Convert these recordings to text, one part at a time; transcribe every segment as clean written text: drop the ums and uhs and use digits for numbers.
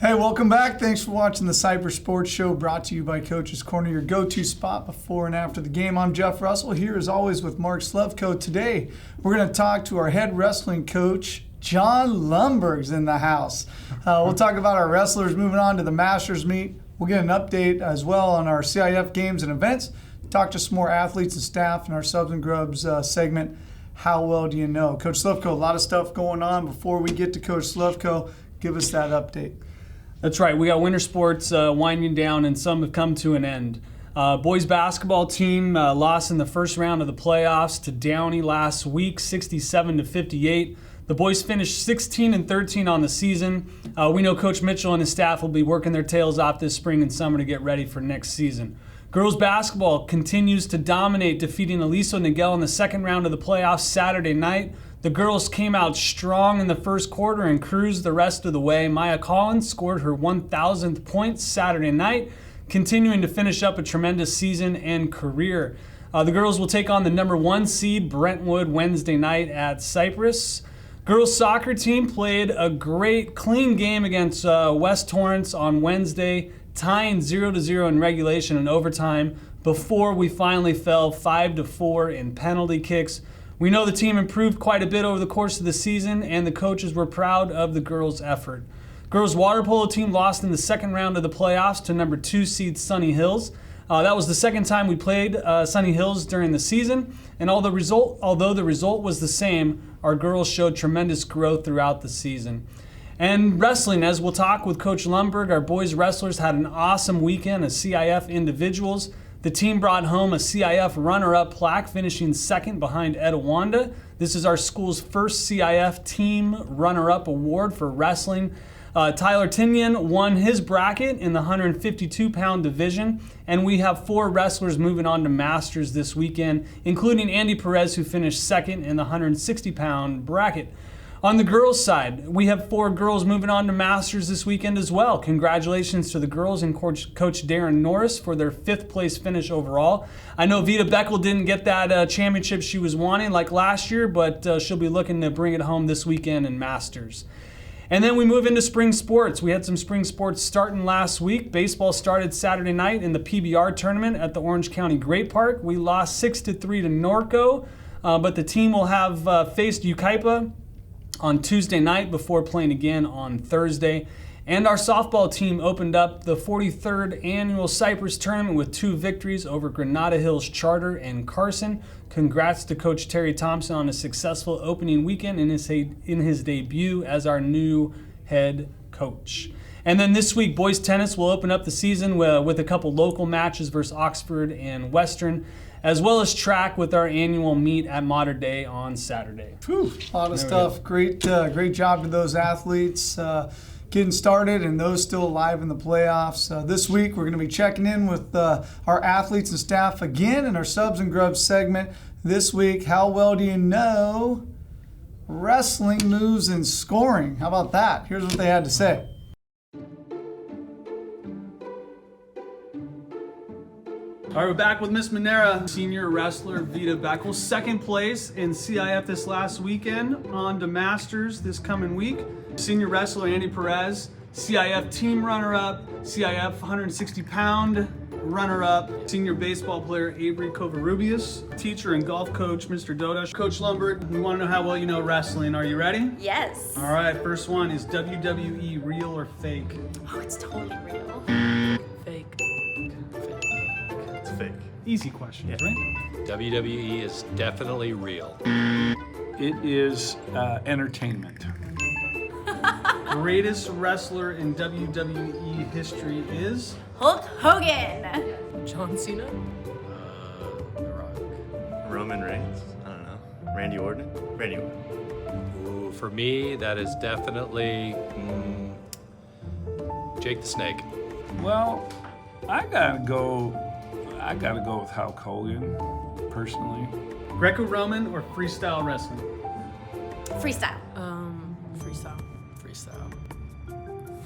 Hey, welcome back. Thanks for watching the Cypress Sports Show, brought to you by Coach's Corner, your go-to spot before and after the game. I'm Jeff Russell, here as always with Mark Slevcove. Today, we're going to talk to our head wrestling coach, Jon Lundberg's in the house. We'll talk about our wrestlers moving on to the Masters meet. We'll get an update as well on our CIF games and events. Talk to some more athletes and staff in our Subs and Grubs segment, How Well Do You Know? Coach Slevcove, a lot of stuff going on. Before we get to Coach Slevcove, give us that update. That's right. We got winter sports winding down, and some have come to an end. Boys basketball team lost in the first round of the playoffs to Downey last week, 67-58. The boys finished 16-13 on the season. We know Coach Mitchell and his staff will be working their tails off this spring and summer to get ready for next season. Girls basketball continues to dominate, defeating Aliso Niguel in the second round of the playoffs Saturday night. The girls came out strong in the first quarter and cruised the rest of the way. Maya Collins scored her 1,000th point Saturday night, continuing to finish up a tremendous season and career. The girls will take on the number 1 seed Brentwood Wednesday night at Cypress. Girls soccer team played a great, clean game against West Torrance on Wednesday, tying 0-0 in regulation and overtime before we finally fell 5-4 in penalty kicks. We know the team improved quite a bit over the course of the season, and the coaches were proud of the girls' effort. Girls water polo team lost in the second round of the playoffs to number 2 seed Sunny Hills. That was the second time we played Sunny Hills during the season, and although the result was the same, our girls showed tremendous growth throughout the season. And wrestling, as we'll talk with Coach Lundberg, our boys wrestlers had an awesome weekend as CIF individuals. The team brought home a CIF runner-up plaque, finishing second behind Etowanda. This is our school's first CIF team runner-up award for wrestling. Tyler Tinian won his bracket in the 152-pound division, and we have 4 wrestlers moving on to Masters this weekend, including Andy Perez, who finished second in the 160-pound bracket. On the girls' side, we have 4 girls moving on to Masters this weekend as well. Congratulations to the girls and Coach Darren Norris for their 5th place finish overall. I know Vita Beckel didn't get that championship she was wanting like last year, but she'll be looking to bring it home this weekend in Masters. And then we move into spring sports. We had some spring sports starting last week. Baseball started Saturday night in the PBR tournament at the Orange County Great Park. We lost 6-3 to Norco, but the team will have faced Yucaipa on Tuesday night before playing again on Thursday. And our softball team opened up the 43rd annual Cypress tournament with 2 victories over Granada Hills Charter and Carson. Congrats to Coach Terry Thompson on a successful opening weekend in his debut as our new head coach. And then this week, boys tennis will open up the season with a couple local matches versus Oxford and Western, as well as track with our annual meet at Mater Dei on Saturday. Whew, a lot of stuff. Great job to those athletes getting started and those still alive in the playoffs. This week, we're going to be checking in with our athletes and staff again in our Subs and Grubs segment. This week, how well do you know wrestling moves and scoring? How about that? Here's what they had to say. All right, we're back with Miss Manera, senior wrestler Vita Beckel, 2nd place in CIF this last weekend, on to Masters this coming week. Senior wrestler Andy Perez, CIF team runner-up, CIF 160-pound runner-up, senior baseball player Avery Covarrubias, teacher and golf coach Mr. Doda. Coach Lundberg, we want to know how well you know wrestling. Are you ready? Yes. All right, first one is WWE real or fake? Oh, it's totally real. Fake. Fake. Easy questions, right? WWE is definitely real. It is entertainment. Greatest wrestler in WWE history is? Hulk Hogan. John Cena? The Rock. Roman Reigns? I don't know. Randy Orton? Randy Orton. Ooh, for me, that is definitely Jake the Snake. Well, I gotta go with Hulk Hogan, personally. Greco-Roman or freestyle wrestling? Freestyle. Freestyle.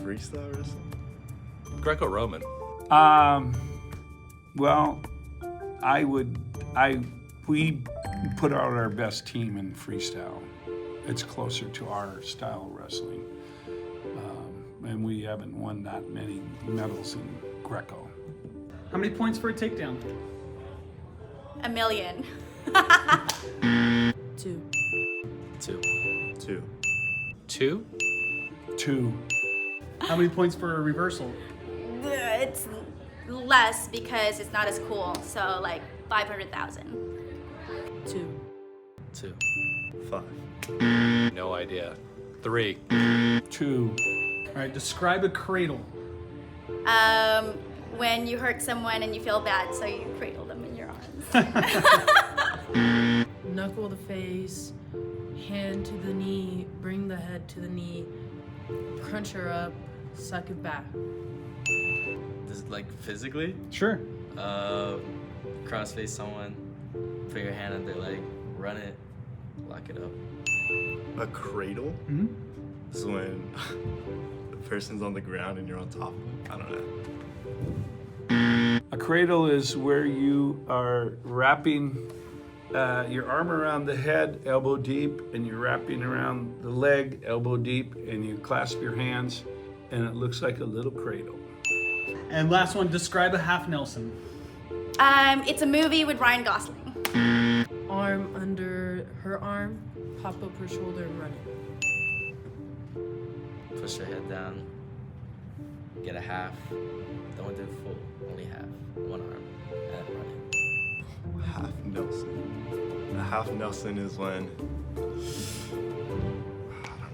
Freestyle wrestling? Greco-Roman. Well, we put out our best team in freestyle. It's closer to our style of wrestling. and we haven't won that many medals in Greco. How many points for a takedown? 1,000,000. 2. 2. 2. 2? 2. How many points for a reversal? It's less because it's not as cool. So like 500,000. 2. 2. 5. No idea. 3. 2. All right, describe a cradle. When you hurt someone and you feel bad, so you cradle them in your arms. Knuckle the face, hand to the knee, bring the head to the knee, crunch her up, suck it back. Just like physically, Sure. cross face someone, put your hand on their leg, run it, lock it up. A cradle? Mm-hmm. This is when the person's on the ground and you're on top of them. I don't know. A cradle is where you are wrapping your arm around the head, elbow deep, and you're wrapping around the leg, elbow deep, and you clasp your hands, and it looks like a little cradle. And last one, describe a half Nelson. It's a movie with Ryan Gosling. Arm under her arm, pop up her shoulder and run it. Push your head down, get a half, don't do full, only half, one arm, and run it. Half Nelson. A half Nelson is when, I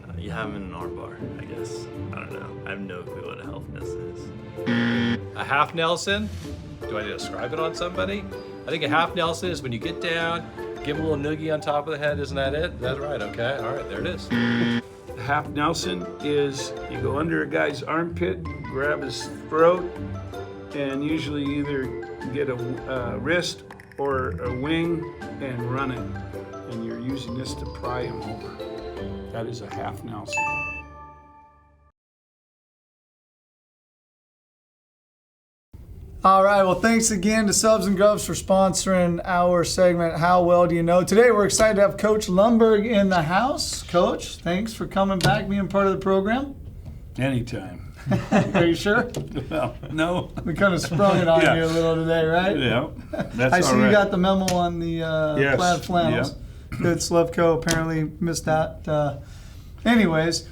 don't know, you have him in an arm bar, I guess. I don't know. I have no clue what a half Nelson is. A half Nelson? Do I need to describe it on somebody? I think a half Nelson is when you get down, give him a little noogie on top of the head. Isn't that it? That's right. Okay. All right. There it is. Half Nelson is you go under a guy's armpit, grab his throat, and usually either get a wrist or a wing and run it. And you're using this to pry him over. That is a half Nelson. All right, well, thanks again to Subs and Grubs for sponsoring our segment, How Well Do You Know? Today, we're excited to have Coach Lundberg in the house. Coach, thanks for coming back, being part of the program. Anytime. Are you sure? Well, no. We kind of sprung it on Yeah. you a little today, right? Yeah, that's I see all right. you got the memo on the Yes, plaid flannels. Good. Slevcove apparently missed that. Anyways,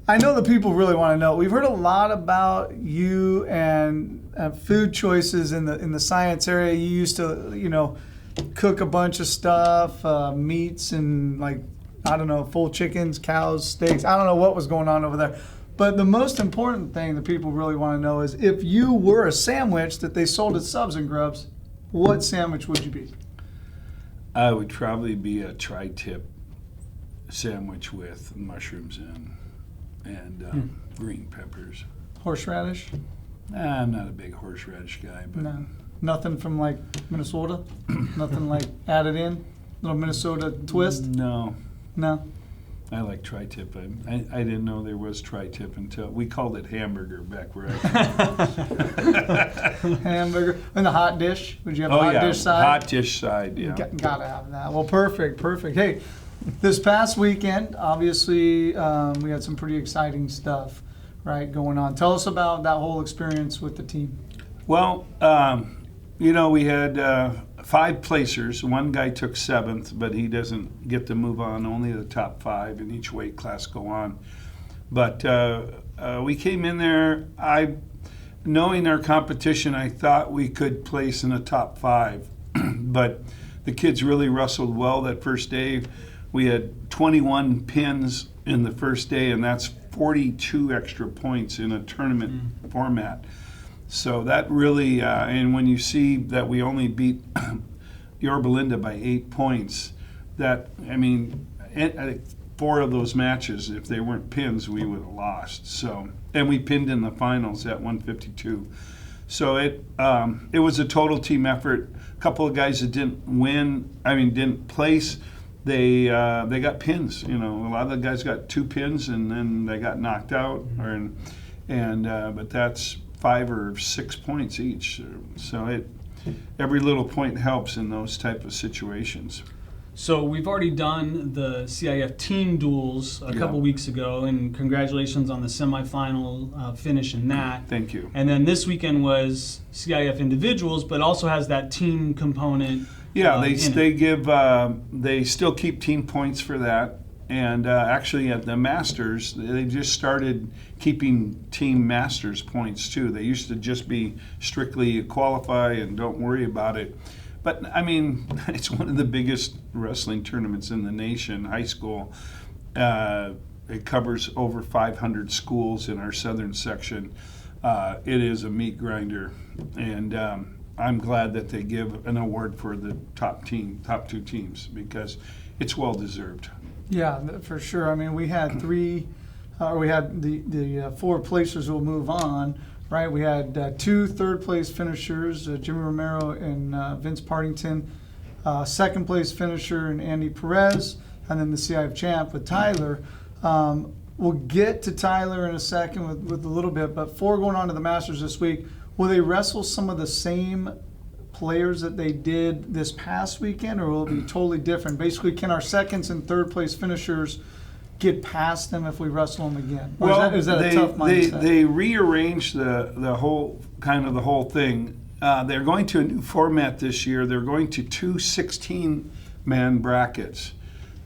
I know that people really want to know. We've heard a lot about you and food choices in the science area. You used to, cook a bunch of stuff, meats and full chickens, cows, steaks. I don't know what was going on over there. But the most important thing that people really want to know is if you were a sandwich that they sold at Subs and Grubs, what sandwich would you be? I would probably be a tri-tip sandwich with mushrooms and green peppers. Horseradish? I'm not a big horseradish guy, but No. Nothing from Minnesota? Nothing added in? Little Minnesota twist? no. No. I like tri-tip. I didn't know there was tri-tip until we called it hamburger back where I Hamburger. And the hot dish? Would you have a hot dish side? hot dish side, yeah. Gotta have that. Well, perfect. Hey, this past weekend, obviously, we had some pretty exciting stuff, right, going on. Tell us about that whole experience with the team. Well, we had 5 placers. One guy took 7th, but he doesn't get to move on. Only the top 5 in each weight class go on. But we came in there, knowing our competition, I thought we could place in the top 5. But the kids really wrestled well that first day. We had 21 pins in the first day, and that's 42 extra points in a tournament format. So that really, and when you see that we only beat Yorba Linda by 8 points, 4 of those matches, if they weren't pins, we would have lost. So, and we pinned in the finals at 152. So it was a total team effort. A couple of guys that didn't place, they got pins. A lot of the guys got 2 pins and then they got knocked out, but that's 5 or 6 points each. So every little point helps in those type of situations. So we've already done the CIF team duels a couple weeks ago, and congratulations on the semifinal finish in that. Thank you. And then this weekend was CIF individuals, but also has that team component. Yeah, they still keep team points for that. And actually at the Masters, they just started keeping team Masters points too. They used to just be strictly qualify and don't worry about it. But I mean, it's one of the biggest wrestling tournaments in the nation, high school. It covers over 500 schools in our southern section. It is a meat grinder. And I'm glad that they give an award for the top two teams, because it's well deserved. Yeah, for sure. I mean, we had the four placers will move on, right? We had two third-place finishers, Jimmy Romero and Vince Partington, second-place finisher and Andy Perez, and then the CIF champ with Tyler. We'll get to Tyler in a second with a little bit, but before going on to the Masters this week, will they wrestle some of the same players that they did this past weekend, or will it be totally different? Basically, can our seconds and third place finishers get past them if we wrestle them again? Or is that a tough mindset? They rearranged the whole thing. They're going to a new format this year. They're going to two 16-man brackets.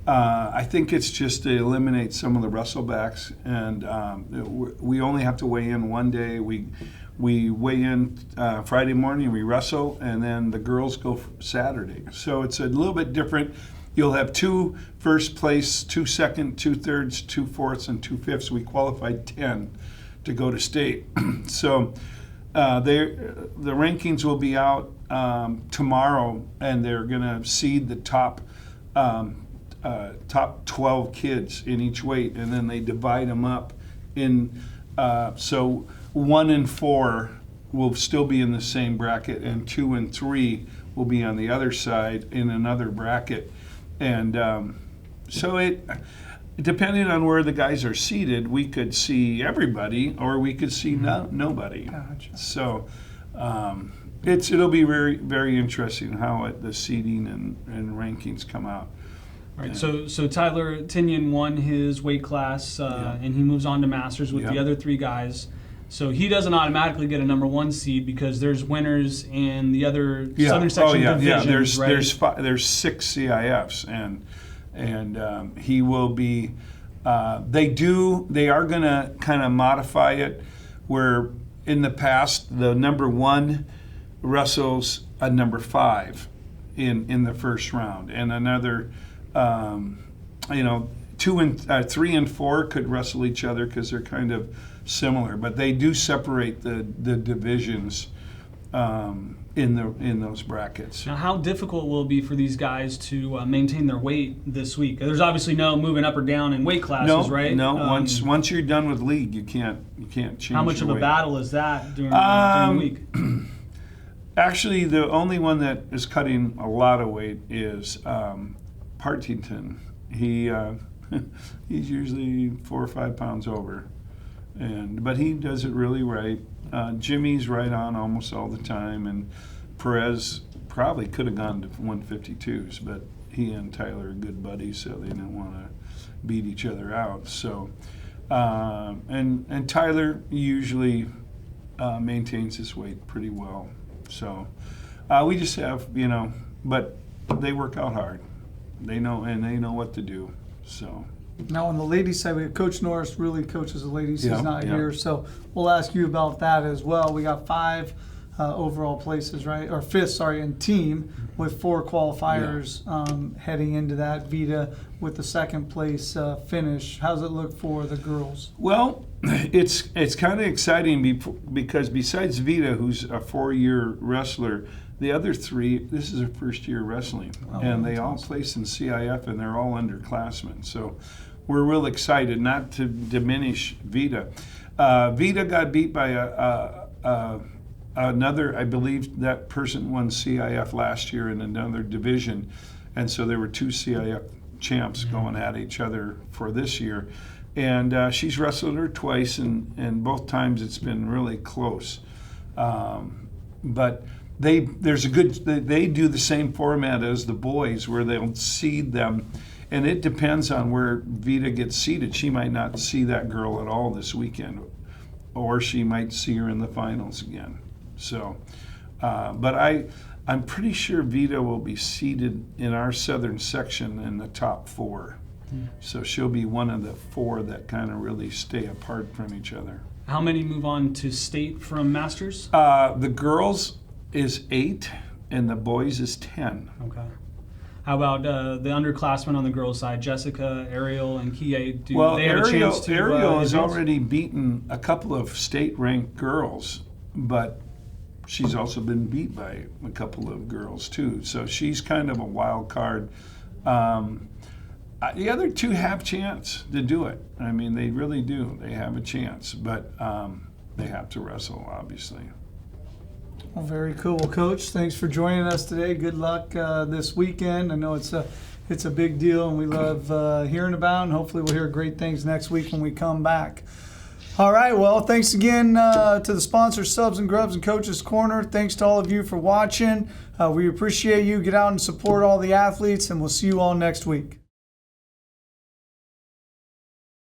I think it's just to eliminate some of the wrestlebacks, and we only have to weigh in one day. We weigh in Friday morning, we wrestle, and then the girls go Saturday. So it's a little bit different. You'll have two first place, two second, two thirds, two fourths, and two fifths. We qualified 10 to go to state. So the rankings will be out tomorrow, and they're going to seed the top 12 kids in each weight, and then they divide them up in so 1 and 4 will still be in the same bracket, and 2 and 3 will be on the other side in another bracket. And so it, depending on where the guys are seated, we could see everybody, or we could see nobody. Gotcha. So it'll be very, very interesting how the seeding and rankings come out. All right, so Tyler Tinian won his weight class, and he moves on to Masters with the other three guys. So he doesn't automatically get a number one seed because there's winners in the other Southern Section divisions, right? There's 6 CIFs, and he will be. They are going to kind of modify it, where in the past the number 1 wrestles a number 5 in the first round, and another. 3 and 4 could wrestle each other because they're kind of similar, but they do separate the divisions in those brackets. Now, how difficult will it be for these guys to maintain their weight this week? There's obviously no moving up or down in weight classes, right? No. Once you're done with league, you can't change. How much of a battle is that during the week? Actually, the only one that is cutting a lot of weight is Partington. He's usually 4 or 5 pounds over, but he does it really right. Jimmy's right on almost all the time, and Perez probably could have gone to 152s, but he and Tyler are good buddies, so they didn't want to beat each other out. So, and Tyler usually maintains his weight pretty well. So we just have, but they work out hard. They know what to do. So now on the ladies' side, we have Coach Norris really coaches the ladies. He's not yeah. here, so we'll ask you about that as well. We got 5 overall places, right? Or 5th, sorry, in team with 4 qualifiers heading into that. Vita with the second place finish. How's it look for the girls? Well, it's kind of exciting because besides Vita, who's a 4-year wrestler, the other 3, this is their first year wrestling, and they all place in CIF, and they're all underclassmen. So we're real excited, not to diminish Vita. Vita got beat by another, I believe that person won CIF last year in another division, and so there were 2 CIF champs going at each other for this year. And she's wrestled her twice, and both times it's been really close. But they do the same format as the boys, where they'll seed them, and it depends on where Vita gets seeded. She might not see that girl at all this weekend, or she might see her in the finals again. So, but I'm pretty sure Vita will be seeded in our southern section in the top 4. So she'll be one of the 4 that kind of really stay apart from each other. How many move on to state from Masters? The girls is 8 and the boys is 10. Okay. How about the underclassmen on the girls' side? Jessica, Ariel, and Kie. Do they have a chance to Ariel has advance? already beaten a couple of state-ranked girls, but she's also been beat by a couple of girls too. So she's kind of a wild card. The other 2 have chance to do it. I mean, they really do. They have a chance, but they have to wrestle, obviously. Well, very cool. Well, Coach, thanks for joining us today. Good luck this weekend. I know it's a big deal, and we love hearing about it, and hopefully we'll hear great things next week when we come back. All right, well, thanks again to the sponsors, Subs and Grubs and Coach's Corner. Thanks to all of you for watching. We appreciate you. Get out and support all the athletes, and we'll see you all next week.